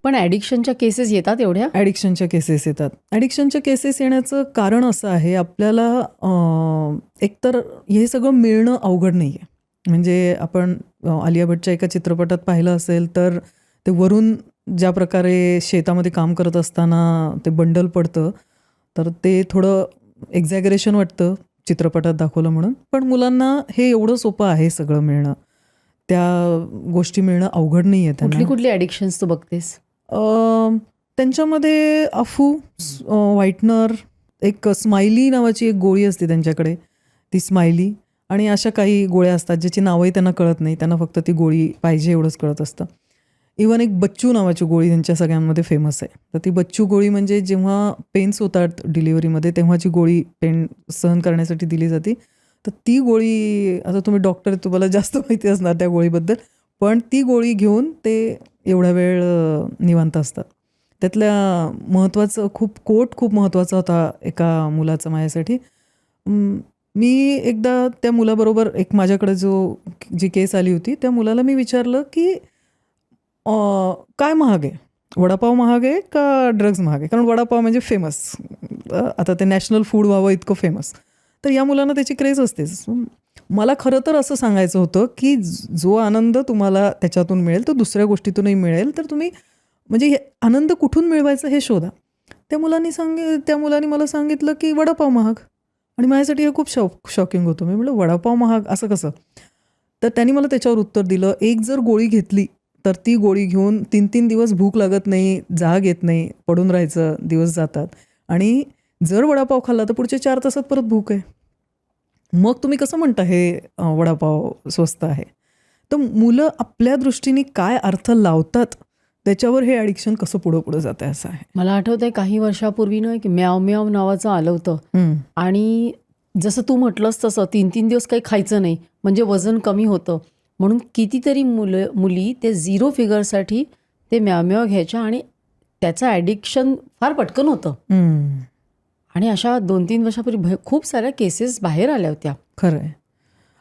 पण ॲडिक्शनच्या केसेस येतात एवढ्या? ॲडिक्शनच्या केसेस येतात. ॲडिक्शनच्या केसेस येण्याचं कारण असं आहे, आपल्याला एकतर हे सगळं मिळणं अवघड नाही आहे. म्हणजे आपण आलिया भट्टच्या एका चित्रपटात पाहिलं असेल तर ते वरून ज्या प्रकारे शेतामध्ये काम करत असताना ते बंडल पडतं, तर ते थोडं एक्झॅगरेशन वाटतं चित्रपटात दाखवलं म्हणून. पण मुलांना हे एवढं सोपं आहे सगळं मिळणं. त्या गोष्टी मिळणं अवघड नाही आहे त्यांना. कुठली कुठली ॲडिक्शन्स तू बघतेस? त्यांच्यामध्ये अफू, व्हाईटनर, एक स्माइली नावाची एक गोळी असते त्यांच्याकडे, ती स्माइली, आणि अशा काही गोळ्या असतात ज्याची नावही त्यांना कळत नाही, त्यांना फक्त ती गोळी पाहिजे एवढंच कळत असतं. इवन एक बच्चू नावाची गोळी त्यांच्या सगळ्यांमध्ये फेमस आहे. तर ती बच्चू गोळी म्हणजे जेव्हा पेन्स होतात डिलिव्हरीमध्ये तेव्हाची गोळी, पेन सहन करण्यासाठी दिली जाते. तर ती गोळी, आता तुम्ही डॉक्टर, तुम्हाला जास्त माहिती असणार त्या गोळीबद्दल, पण ती गोळी घेऊन ते एवढा वेळ निवांत असतात. त्यातल्या महत्त्वाचं खूप महत्त्वाचा होता एका मुलाचा माझ्यासाठी. मी एकदा त्या मुलाबरोबर, एक माझ्याकडे जी केस आली होती, त्या मुलाला मी विचारलं की काय महाग आहे, वडापाव महाग आहे का ड्रग्ज महाग आहे? कारण वडापाव म्हणजे फेमस, आता ते नॅशनल फूड व्हावं इतकं फेमस. तर या मुलांना त्याची क्रेज असतेच. मला खरं तर असं सांगायचं होतं की जो आनंद तुम्हाला त्याच्यातून मिळेल तो दुसऱ्या गोष्टीतूनही मिळेल, तर तुम्ही म्हणजे आनंद कुठून मिळवायचा हे शोधा. त्या मुलांनी मला सांगितलं की वडापाव महाग. आणि माझ्यासाठी हे खूप शॉकिंग होतं. मी म्हटलं वडापाव महाग असं कसं? तर त्यांनी मला त्याच्यावर उत्तर दिलं, एक जर गोळी घेतली तर ती गोळी घेऊन 3-3 दिवस भूक लागत नाही, जाग येत नाही, पडून राहायचं, दिवस जातात. आणि जर वडापाव खाल्ला तर पुढच्या 4 तासात परत भूक आहे. मग तुम्ही कसं म्हणता हे वडापाव स्वस्त आहे? तर मुलं आपल्या दृष्टीने काय अर्थ लावतात त्याच्यावर हे ॲडिक्शन कसं पुढं जातं असं आहे. मला आठवतंय काही वर्षापूर्वी ना, की म्याव म्याव नावाचं आलं होतं. आणि जसं तू म्हटलंस तसं 3-3 दिवस काही खायचं नाही म्हणजे वजन कमी होतं, म्हणून कितीतरी मुली ते 0 फिगरसाठी ते म्याव म्याव घ्यायच्या आणि त्याचं ॲडिक्शन फार पटकन होतं. आणि अशा 2-3 वर्षापूर्वी खूप साऱ्या केसेस बाहेर आल्या होत्या. खरं आहे.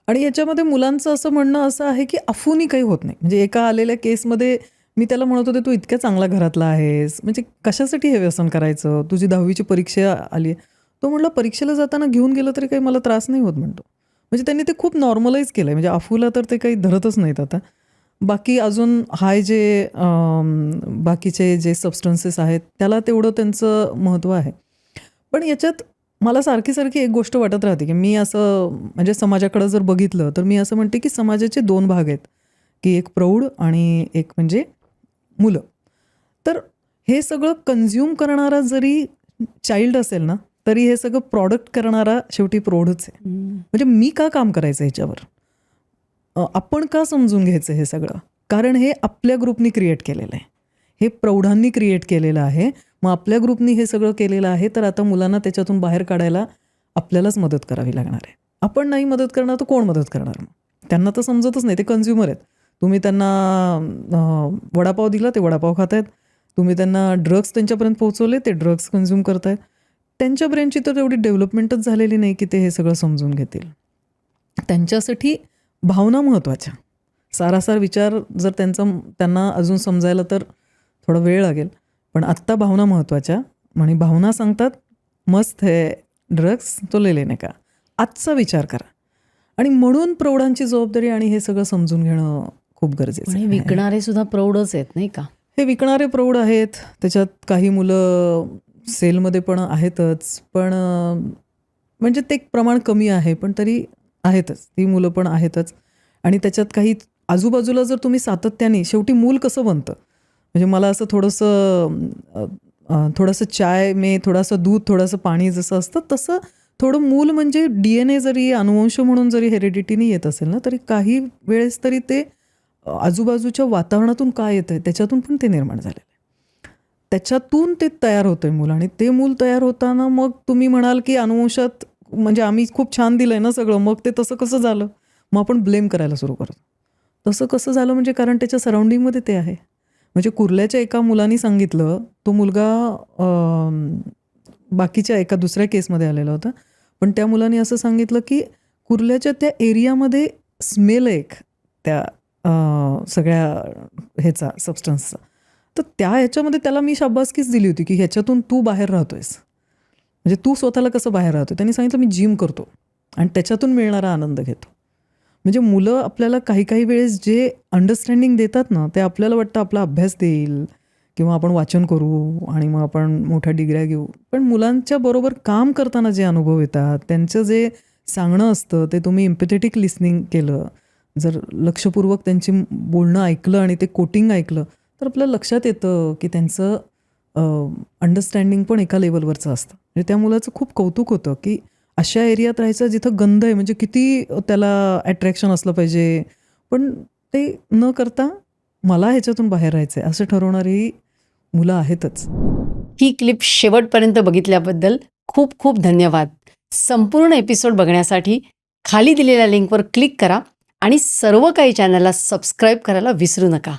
आणि याच्यामध्ये मुलांचं असं म्हणणं असं आहे की अफूनी काही होत नाही. म्हणजे एका आलेल्या केसमध्ये मी त्याला म्हणत होते, तू इतक्या चांगल्या घरातला आहेस, म्हणजे कशासाठी हे व्यसन करायचं? तुझी 10वीची परीक्षा आली आहे. तो म्हणला परीक्षेला जाताना घेऊन गेलं तरी काही मला त्रास नाही होत म्हणतो. म्हणजे त्यांनी ते खूप नॉर्मलाइज केलं आहे. म्हणजे अफूला तर ते काही धरतच नाहीत आता. बाकी अजून बाकीचे जे सबस्टन्सेस आहेत त्याला तेवढं त्यांचं महत्त्व आहे. पण याच्यात मला सारखी एक गोष्ट वाटत राहते की मी असं, म्हणजे समाजाकडं जर बघितलं तर मी असं म्हणते की समाजाचे 2 भाग आहेत, की एक प्रौढ आणि एक म्हणजे मुलं. तर हे सगळं कन्झ्युम करणारा जरी चाइल्ड असेल ना, तरी हे सगळं प्रॉडक्ट करणारा शेवटी प्रौढच आहे. म्हणजे मी का काम करायचं ह्याच्यावर? आपण का समजून घ्यायचं हे सगळं? कारण हे आपल्या ग्रुपनी क्रिएट केलेलं आहे, हे प्रौढांनी क्रिएट केलेलं आहे. मग आपल्या ग्रुपनी हे सगळं केलेलं आहे, तर आता मुलांना त्याच्यातून बाहेर काढायला आपल्यालाच मदत करावी लागणार आहे. आपण नाही मदत करणार तर कोण मदत करणार? मग त्यांना तर समजतच नाही, ते कन्झ्युमर आहेत. तुम्ही त्यांना वडापाव दिला, ते वडापाव खात आहेत. तुम्ही त्यांना ड्रग्स त्यांच्यापर्यंत पोहोचवले, ते ड्रग्स कन्झ्युम करत आहेत. त्यांच्या ब्रेनची तर एवढी डेव्हलपमेंटच झालेली नाही की ते हे सगळं समजून घेतील. त्यांच्यासाठी भावना महत्त्वाच्या. सारासार विचार जर त्यांना अजून समजायला तर थोडा वेळ लागेल, पण आत्ता भावना महत्त्वाच्या. आणि भावना सांगतात मस्त है ड्रग्स तो ले लेने का. आजचा विचार करा. आणि म्हणून प्रौढांची जबाबदारी आणि हे सगळं समजून घेणं खूप गरजेचं आहे. विकणारे सुद्धा प्रौढच आहेत नाही का? हे विकणारे प्रौढ आहेत, त्याच्यात काही मुलं सेलमध्ये पण आहेतच, पण म्हणजे ते प्रमाण कमी आहे, पण तरी आहेतच, ती मुलं पण आहेतच. आणि त्याच्यात काही आजूबाजूला जर तुम्ही सातत्याने, शेवटी मूल कसं बनतं, म्हणजे मला असं थोडंसं चाय में थोडंसं दूध, थोडंसं पाणी जसं असतं तसं थोडं मूल म्हणजे DNA जरी अनुवंश म्हणून जरी हेरिडिटीने येत असेल ना, तरी काही वेळेस तरी ते आजूबाजूच्या वातावरणातून काय येतं आहे त्याच्यातून पण ते निर्माण झालेलं आहे. त्याच्यातून ते तयार होतं आहे मूल. आणि ते मूल तयार होताना मग तुम्ही म्हणाल की अनुवंशात, म्हणजे आम्ही खूप छान दिलं आहे ना सगळं, मग ते तसं कसं झालं? मग आपण ब्लेम करायला सुरू करतो. तसं कसं झालं म्हणजे कारण त्याच्या सराउंडिंगमध्ये ते आहे. म्हणजे कुर्ल्याच्या एका मुलाने सांगितलं, तो मुलगा बाकीच्या एका दुसऱ्या केसमध्ये आलेला होता, पण त्या मुलाने असं सांगितलं की कुर्ल्याच्या त्या एरियामध्ये स्मेल एक त्या सगळ्या ह्याचा सबस्टन्सचा. तर त्या ह्याच्यामध्ये त्याला मी शाबासकीच दिली होती की ह्याच्यातून तू बाहेर राहतोयस, म्हणजे तू स्वतःला कसं बाहेर राहतोय. त्यांनी सांगितलं मी जिम करतो आणि त्याच्यातून मिळणारा आनंद घेतो. म्हणजे मुलं आपल्याला काही काही वेळेस जे अंडरस्टँडिंग देतात ना, ते आपल्याला वाटतं आपला अभ्यास देईल किंवा आपण वाचन करू आणि मग आपण मोठ्या डिग्र्या घेऊ. पण मुलांच्या बरोबर काम करताना जे अनुभव येतात, त्यांचं जे सांगणं असतं ते तुम्ही इम्पॅथेटिक लिसनिंग केलं, जर लक्षपूर्वक त्यांची बोलणं ऐकलं आणि ते कोटिंग ऐकलं, तर आपल्याला लक्षात येतं की त्यांचं अंडरस्टँडिंग पण एका लेवलवरचं असतं. म्हणजे त्या मुलाचं खूप कौतुक होतं की अशा एरियात राहायचं जिथं गंध आहे, म्हणजे किती त्याला अट्रॅक्शन असलं पाहिजे, पण ते न करता मला ह्याच्यातून बाहेर राहायचं आहे असं ठरवणारी मुलं आहेतच. ही क्लिप शेवटपर्यंत बघितल्याबद्दल खूप खूप धन्यवाद. संपूर्ण एपिसोड बघण्यासाठी खाली दिलेल्या लिंकवर क्लिक करा आणि सर्व काही चॅनलला सबस्क्राईब करायला विसरू नका.